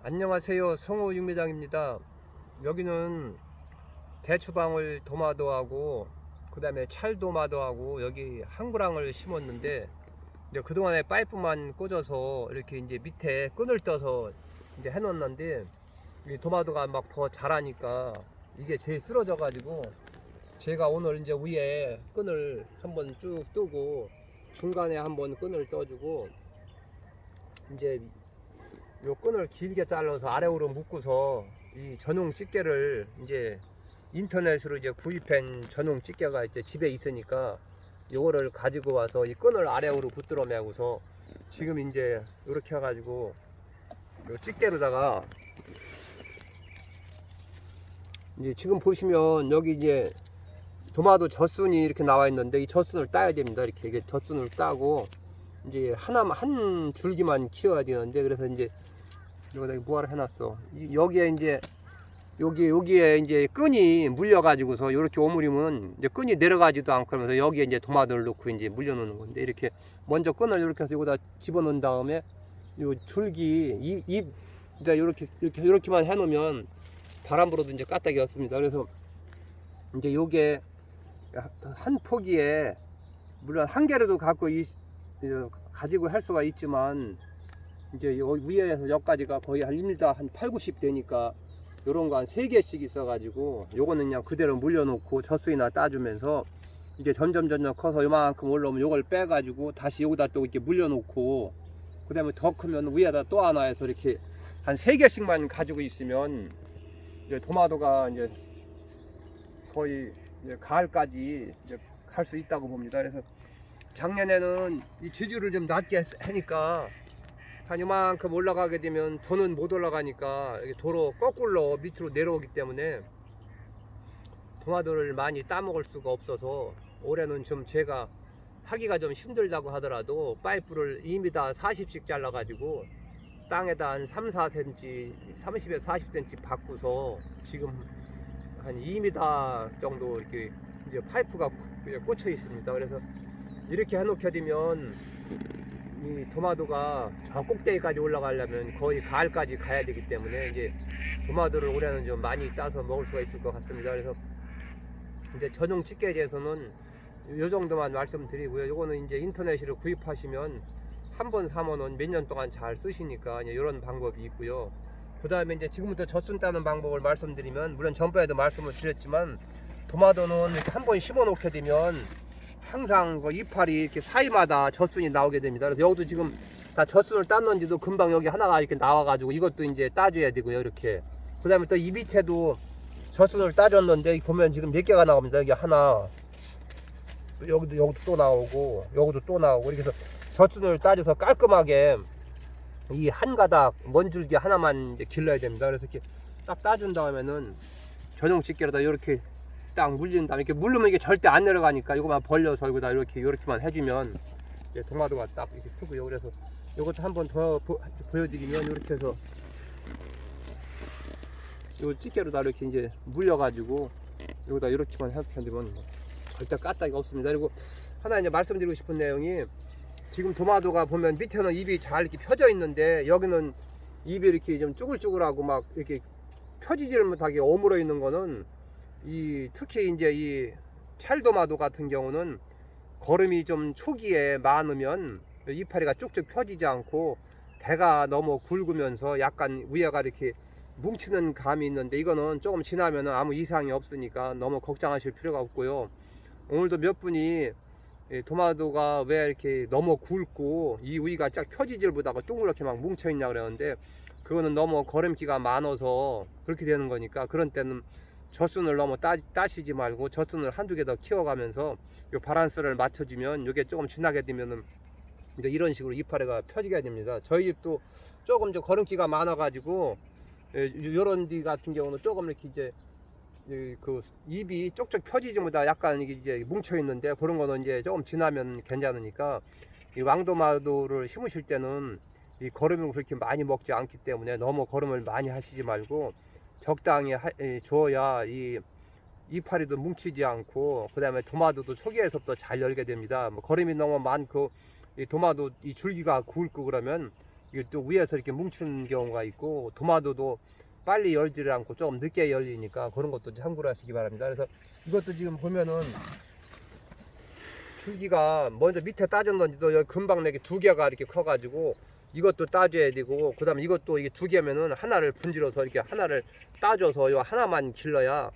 안녕하세요. 성우 윤미장입니다. 여기는 대추방울 도마도하고 그 다음에 찰도마도하고 여기 한구랑을 심었는데 이제 그동안에 파이프만 꽂아서 이렇게 이제 밑에 끈을 떠서 이제 해놓았는데 이 도마도가 막 더 자라니까 이게 제일 쓰러져 가지고 제가 오늘 이제 위에 끈을 한번 쭉 뜨고 중간에 한번 끈을 떠주고 이제 요 끈을 길게 잘라서 아래로 묶고서 이 전용 집게를 이제 인터넷으로 이제 구입한 전용 집게가 이제 집에 있으니까 요거를 가지고 와서 이 끈을 아래로 붙들어 매고서 지금 이제 이렇게 해가지고 요 집게로다가 이제 지금 보시면 여기 이제 도마도 젖순이 이렇게 나와 있는데 이 젖순을 따야 됩니다. 이렇게 젖순을 따고 이제 한 줄기만 키워야 되는데 그래서 이제 여기다 무화를 해놨어. 여기에 이제 여기에 이제 끈이 물려가지고서 이렇게 오므리면 이제 끈이 내려가지도 않고 그러면서 여기에 이제 도마도를 넣고 이제 물려놓는 건데 이렇게 먼저 끈을 이렇게 해서 여기다 집어넣은 다음에 요 줄기 이렇게만 해놓으면 바람 불어도 이제 까딱이 없습니다. 그래서 이제 요게 한 포기에 물론 한 개라도 가지고 할 수가 있지만 이제 위에서 여기까지가 거의 한 1m 한 8, 90 되니까 요런 거 한 3개씩 있어 가지고 요거는 그냥 그대로 물려놓고 젖수이나 따주면서 이게 점점 커서 요만큼 올라오면 요걸 빼 가지고 다시 여기다 또 이렇게 물려놓고 그 다음에 더 크면 위에다 또 하나 해서 이렇게 한 3개씩만 가지고 있으면 이제 도마도가 이제 거의 이제 가을까지 이제 갈 수 있다고 봅니다. 그래서 작년에는 이 지주를 좀 낮게 하니까 한 이만큼 올라가게 되면 더는 못 올라가니까 도로 거꾸로 밑으로 내려오기 때문에 도마도를 많이 따먹을 수가 없어서 올해는 좀 제가 하기가 좀 힘들다고 하더라도 파이프를 2m 40씩 잘라 가지고 땅에다 한 3, 4cm 30에서 40cm 박고서 지금 한 2m 정도 이렇게 이제 파이프가 꽂혀 있습니다. 그래서 이렇게 해놓게 되면 이 도마도가 저 꼭대기까지 올라가려면 거의 가을까지 가야 되기 때문에 이제 도마도를 올해는 좀 많이 따서 먹을 수가 있을 것 같습니다. 그래서 이제 전용 집게제에서는 요 정도만 말씀드리고요. 요거는 이제 인터넷으로 구입하시면 한 번 사면은 몇 년 동안 잘 쓰시니까 이런 방법이 있고요. 그 다음에 이제 지금부터 젖순 따는 방법을 말씀드리면 물론 전번에도 말씀을 드렸지만 도마도는 이렇게 한 번 심어 놓게 되면 항상 그 이파리 이렇게 사이마다 젖순이 나오게 됩니다. 그래서 여기도 지금 다 젖순을 땄는지도 금방 여기 하나가 이렇게 나와가지고 이것도 이제 따줘야 되고요. 이렇게. 그 다음에 또 이 밑에도 젖순을 따줬는데 보면 지금 몇 개가 나옵니다. 여기 하나, 여기도 또 나오고, 여기도 또 나오고, 이렇게 해서 젖순을 따져서 깔끔하게 이 한 가닥 먼 줄기 하나만 이제 길러야 됩니다. 그래서 이렇게 딱 따준 다음에는 전용 집게로다 이렇게 딱 물린 다음에 이렇게 물르면 이게 절대 안 내려가니까 이거만 벌려서 여기다 이렇게만 해주면 이제 도마도가 딱 이렇게 쓰고요. 그래서 이것도 한번 더 보여드리면 이렇게 해서 요 집게로다 이렇게 이제 물려가지고 여기다 이렇게만 해주면 절대 까딱이가 없습니다. 그리고 하나 이제 말씀드리고 싶은 내용이 지금 도마도가 보면 밑에는 잎이 잘 이렇게 펴져 있는데 여기는 잎이 이렇게 좀 쭈글쭈글하고 막 이렇게 펴지질 못하게 오므려 있는 거는 특히 이제 이 찰도마도 같은 경우는 거름이 좀 초기에 많으면 이파리가 쭉쭉 펴지지 않고 대가 너무 굵으면서 약간 위에가 이렇게 뭉치는 감이 있는데 이거는 조금 지나면 아무 이상이 없으니까 너무 걱정하실 필요가 없고요. 오늘도 몇 분이 도마도가 왜 이렇게 너무 굵고 이 위가 쫙 펴지질 못하고 둥그렇게 막 뭉쳐 있냐 그러는데 그거는 너무 거름기가 많아서 그렇게 되는 거니까 그런 때는 젖순을 너무 따시지 말고 젖순을 한두 개 더 키워가면서 요 바란스를 맞춰주면 이게 조금 지나게 되면은 이제 이런 식으로 이파리가 펴지게 됩니다. 저희 집도 조금 거름기가 많아가지고 요런 디 같은 경우는 조금 이렇게 이제 그 잎이 쪽쪽 펴지지 못하 약간 이게 이제 뭉쳐 있는데 그런 거는 이제 조금 지나면 괜찮으니까 이 왕도마도를 심으실 때는 이 거름을 그렇게 많이 먹지 않기 때문에 너무 거름을 많이 하시지 말고 적당히 줘야 이 이파리도 뭉치지 않고 그 다음에 도마도도 초기에서부터 잘 열게 됩니다. 뭐 거름이 너무 많고 이 도마도 이 줄기가 굵고 그러면 이게 또 위에서 이렇게 뭉치는 경우가 있고, 토마토도 빨리 열지를 않고 조금 늦게 열리니까 그런 것도 참고를 하시기 바랍니다. 그래서 이것도 지금 보면은 줄기가 먼저 밑에 따졌는지도 여기 금방 내게 두 개가 이렇게 커가지고 이것도 따줘야 되고, 그 다음에 이것도 이게 두 개면은 하나를 분질러서 이렇게 하나를 따줘서 이 하나만 길러야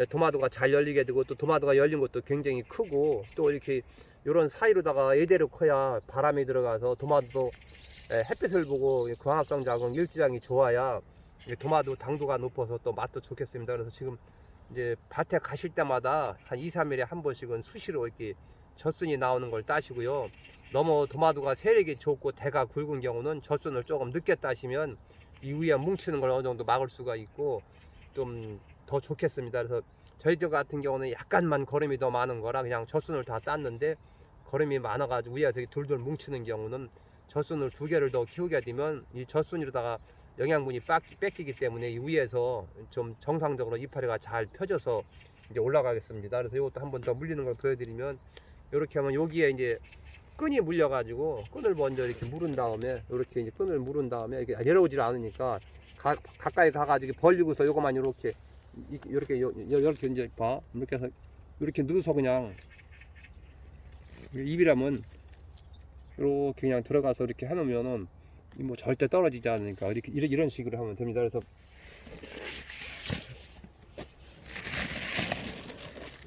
토마토가 잘 열리게 되고, 또 토마토가 열린 것도 굉장히 크고, 또 이렇게 이런 사이로다가 이대로 커야 바람이 들어가서 토마토도 햇빛을 보고 광합성 작용 일지량이 좋아야 토마토 당도가 높아서 또 맛도 좋겠습니다. 그래서 지금 이제 밭에 가실 때마다 한 2, 3일에 한 번씩은 수시로 이렇게 젖순이 나오는 걸 따시고요. 너무 토마토가 세력이 좋고 대가 굵은 경우는 젖순을 조금 늦게 따시면 이 위에 뭉치는 걸 어느 정도 막을 수가 있고 좀 더 좋겠습니다. 그래서 저희들 같은 경우는 약간만 거름이 더 많은 거라 그냥 젖순을 다 땄는데, 거름이 많아가지고 위에 되게 돌돌 뭉치는 경우는 젖순을 두 개를 더 키우게 되면 이 젖순이로다가 영양분이 뺏기기 때문에 이 위에서 좀 정상적으로 이파리가 잘 펴져서 이제 올라가겠습니다. 그래서 이것도 한번 더 물리는 걸 보여드리면, 이렇게 하면 여기에 이제 끈이 물려가지고 끈을 먼저 이렇게 물은 다음에, 이렇게 이제 끈을 물은 다음에 이렇게 내려오질 않으니까 가까이 가가지고 벌리고서 요거만 이렇게 이렇게 이제 봐, 이렇게 해서 이렇게 넣어서 그냥 입이라면 이렇게 그냥 들어가서 이렇게 해놓으면은 뭐 절대 떨어지지 않으니까 이런 식으로 하면 됩니다. 그래서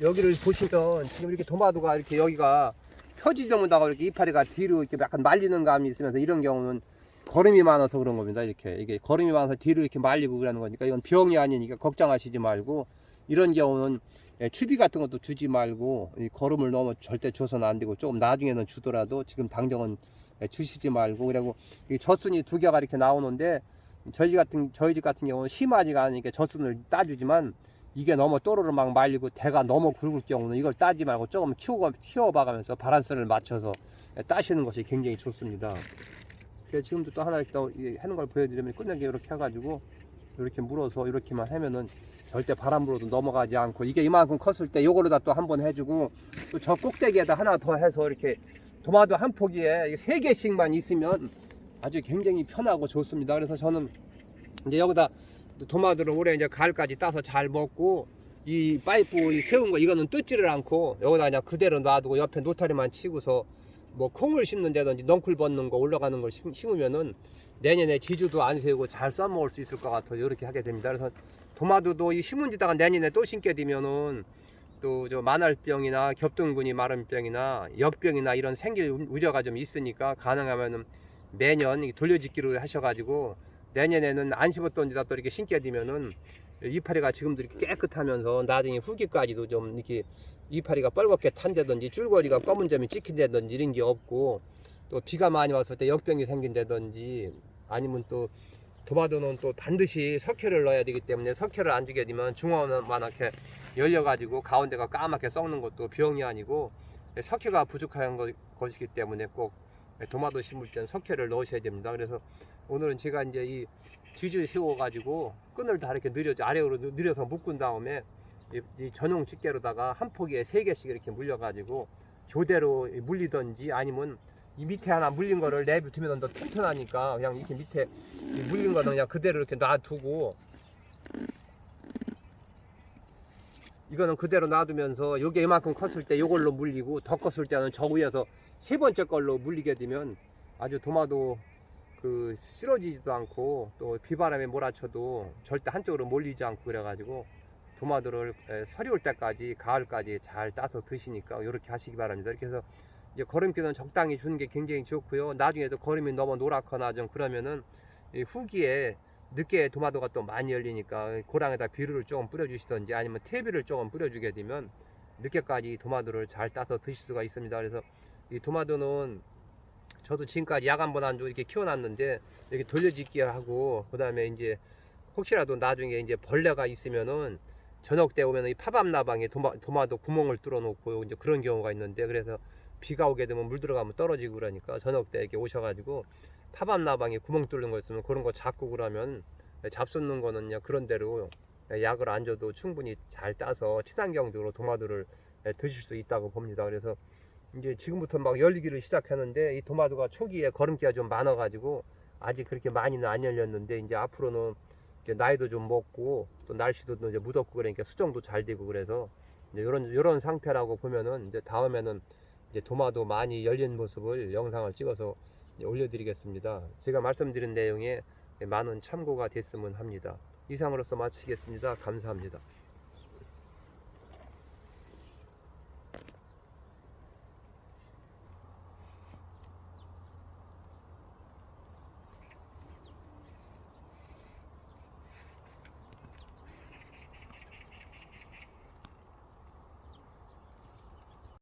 여기를 보시면 지금 이렇게 토마토가 이렇게 여기가 펴지려다가 이렇게 이파리가 뒤로 이렇게 약간 말리는 감이 있으면서, 이런 경우는 거름이 많아서 그런 겁니다. 이게 거름이 많아서 뒤로 이렇게 말리고 그러는 거니까 이건 병이 아니니까 걱정하시지 말고, 이런 경우는 추비 같은 것도 주지 말고, 이 거름을 너무 절대 줘서는 안 되고, 조금 나중에는 주더라도 지금 당장은 주시지 말고. 그리고 이 젖순이 두 개가 이렇게 나오는데, 저희 집 같은 경우는 심하지가 않으니까 젖순을 따주지만, 이게 너무 또르르 막 말리고 대가 너무 굵을 경우는 이걸 따지 말고 조금 키워봐가면서 바란스를 맞춰서 따시는 것이 굉장히 좋습니다. 그래서 지금도 또 하나 이렇게 하는 걸 보여드리면, 끝내기 이렇게 해가지고 이렇게 물어서 이렇게만 하면은 절대 바람 불어도 넘어가지 않고, 이게 이만큼 컸을 때 요거로다 또 한번 해주고, 또 저 꼭대기에다 하나 더 해서 이렇게 토마토 한 포기에 3개씩만 있으면 아주 굉장히 편하고 좋습니다. 그래서 저는 이제 여기다 토마토를 올해 이제 가을까지 따서 잘 먹고, 이 파이프 세운 거 이거는 뜯지를 않고 여기다 그냥 그대로 놔두고 옆에 노타리만 치고서 뭐 콩을 심는다든지 넝쿨 벗는 거 올라가는 걸 심으면은 내년에 지주도 안 세우고 잘 써먹을 수 있을 것 같아서 이렇게 하게 됩니다. 그래서 토마토도 이 심은 지다가 내년에 또 심게 되면은 또 저 만알병이나 겹등분이 마른병이나 역병이나 이런 생길 우려가 좀 있으니까, 가능하면은 매년 돌려짓기로 하셔가지고 내년에는 안 심었던 데다 또 이렇게 심게 되면은 이파리가 지금도 이렇게 깨끗하면서 나중에 후기까지도 좀 이렇게 이파리가 빨갛게 탄다든지 줄거리가 검은 점이 찍힌다든지 이런 게 없고, 또 비가 많이 왔을 때 역병이 생긴다든지, 아니면 또 토마토는 또 반드시 석회를 넣어야 되기 때문에 석회를 안 주게 되면 중화만하게 열려가지고 가운데가 까맣게 썩는 것도 병이 아니고 석회가 부족한 것이기 때문에 꼭 토마토 심을 때는 석회를 넣으셔야 됩니다. 그래서 오늘은 제가 이제 이 지주 세워가지고 끈을 다 이렇게 아래로 늘려서 묶은 다음에 이 전용 집게로다가 한 포기에 3개씩 이렇게 물려가지고 조대로 물리든지, 아니면 이 밑에 하나 물린 거를 내비두면 더 튼튼하니까 그냥 이렇게 밑에 물린 거는 그냥 그대로 이렇게 놔두고, 이거는 그대로 놔두면서 요게 이만큼 컸을 때 요걸로 물리고, 더 컸을 때는 저 위에서 3번째 걸로 물리게 되면 아주 토마토 쓰러지지도 않고, 또 비바람에 몰아쳐도 절대 한쪽으로 몰리지 않고, 그래가지고 토마토를 서리 때까지 가을까지 잘 따서 드시니까 이렇게 하시기 바랍니다. 이렇게 해서 이제 거름기는 적당히 주는 게 굉장히 좋고요. 나중에도 거름이 너무 노랗거나 좀 그러면은 후기에 늦게 토마토가 또 많이 열리니까 고랑에다 비료를 조금 뿌려주시든지, 아니면 퇴비를 조금 뿌려주게 되면 늦게까지 토마토를 잘 따서 드실 수가 있습니다. 그래서 이 토마토는 저도 지금까지 야간보단도 이렇게 키워놨는데, 이렇게 돌려짓기 하고, 그 다음에 이제 혹시라도 나중에 이제 벌레가 있으면은 저녁 때 오면 이 파밤나방에 토마토 구멍을 뚫어 놓고 이제 그런 경우가 있는데, 그래서 비가 오게 되면 물 들어가면 떨어지고 그러니까 저녁 때 이렇게 오셔가지고 파밤나방에 구멍 뚫는 거 있으면 그런 거 잡고 그러면, 잡숫는 거는 그냥 그런 대로 약을 안 줘도 충분히 잘 따서 친환경적으로 토마토를 드실 수 있다고 봅니다. 그래서 이제 지금부터 막 열리기를 시작하는데, 이 토마토가 초기에 거름기가 좀 많아가지고 아직 그렇게 많이는 안 열렸는데 이제 앞으로는 이제 나이도 좀 먹고 또 날씨도 이제 무덥고 그러니까 수정도 잘 되고 그래서 이제 이런 상태라고 보면은 이제 다음에는 이제 도마도 많이 열린 모습을 영상을 찍어서 올려드리겠습니다. 제가 말씀드린 내용에 많은 참고가 됐으면 합니다. 이상으로서 마치겠습니다. 감사합니다.